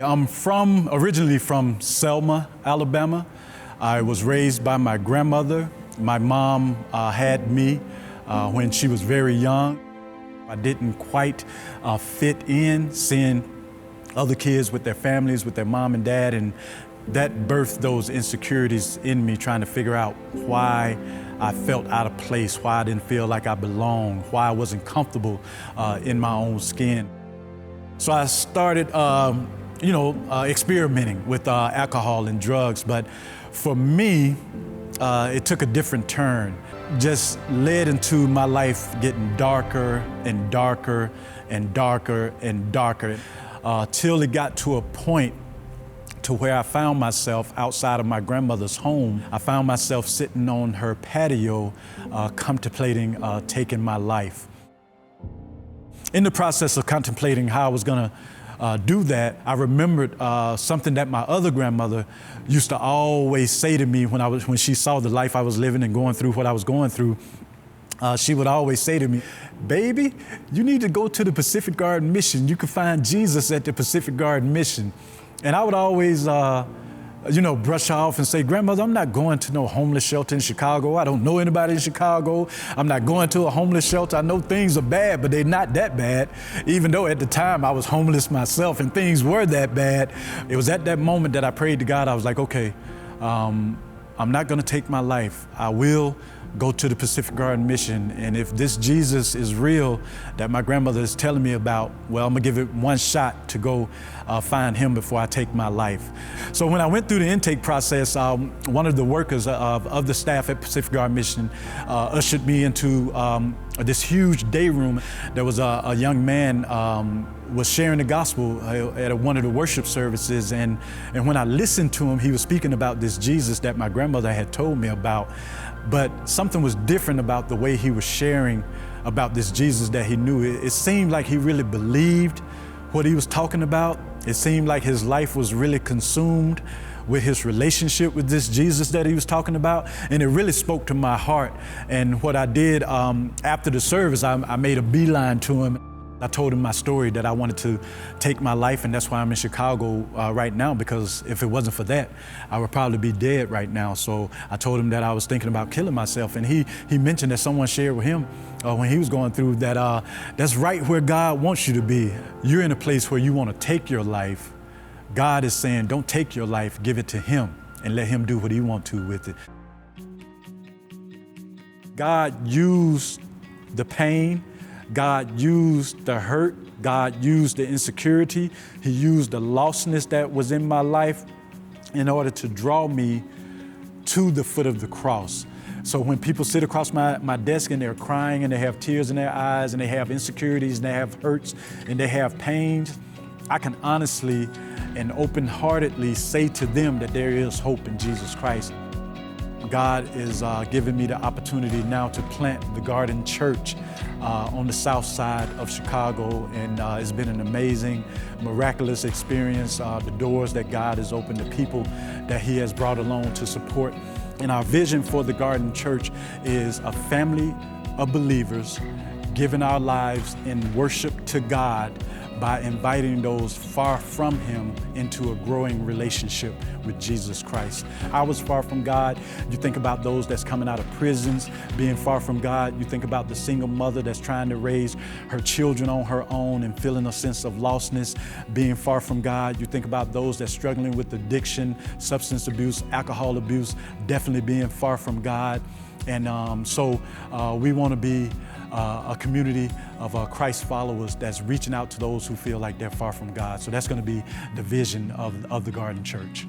I'm originally from Selma, Alabama. I was raised by my grandmother. My mom had me when she was very young. I didn't quite fit in, seeing other kids with their families, with their mom and dad, and that birthed those insecurities in me, trying to figure out why I felt out of place, why I didn't feel like I belonged, why I wasn't comfortable in my own skin. So I started experimenting with alcohol and drugs, but for me, it took a different turn. Just led into my life getting darker and darker and darker and darker, till it got to a point to where I found myself outside of my grandmother's home. I found myself sitting on her patio, contemplating taking my life. In the process of contemplating how I was gonna do that, I remembered something that my other grandmother used to always say to me when she saw the life I was living and going through what I was going through. She would always say to me, "Baby, you need to go to the Pacific Garden Mission. You can find Jesus at the Pacific Garden Mission." And I would always, brush her off and say, "Grandmother, I'm not going to no homeless shelter in Chicago. I don't know anybody in Chicago. I'm not going to a homeless shelter. I know things are bad, but they're not that bad." Even though at the time I was homeless myself and things were that bad, it was at that moment that I prayed to God. I was like, okay, I'm not going to take my life. I will go to the Pacific Garden Mission. And if this Jesus is real that my grandmother is telling me about, well, I'm gonna give it one shot to go find him before I take my life. So when I went through the intake process, one of the workers of the staff at Pacific Garden Mission ushered me into this huge day room. There was a young man was sharing the gospel at one of the worship services, and when I listened to him, he was speaking about this Jesus that my grandmother had told me about. But something was different about the way he was sharing about this Jesus that he knew. It seemed like he really believed what he was talking about. It seemed like his life was really consumed with his relationship with this Jesus that he was talking about. And it really spoke to my heart. And what I did after the service, I made a beeline to him. I told him my story, that I wanted to take my life, and that's why I'm in Chicago right now, because if it wasn't for that, I would probably be dead right now. So I told him that I was thinking about killing myself, and he mentioned that someone shared with him when he was going through that that's right where God wants you to be. You're in a place where you want to take your life. God is saying, don't take your life, give it to him and let him do what he wants to with it. God used the pain, God used the hurt, God used the insecurity, he used the lostness that was in my life in order to draw me to the foot of the cross. So when people sit across my desk and they're crying and they have tears in their eyes and they have insecurities and they have hurts and they have pains, I can honestly and open-heartedly say to them that there is hope in Jesus Christ. God is giving me the opportunity now to plant the Garden Church on the south side of Chicago, and it's been an amazing, miraculous experience. The doors that God has opened, the people that he has brought along to support. And our vision for the Garden Church is a family of believers giving our lives in worship to God by inviting those far from him into a growing relationship with Jesus Christ. I was far from God. You think about those that's coming out of prisons, being far from God. You think about the single mother that's trying to raise her children on her own and feeling a sense of lostness, being far from God. You think about those that's struggling with addiction, substance abuse, alcohol abuse, definitely being far from God. And so we want to be a community of Christ followers that's reaching out to those who feel like they're far from God. So that's going to be the vision of the Garden Church.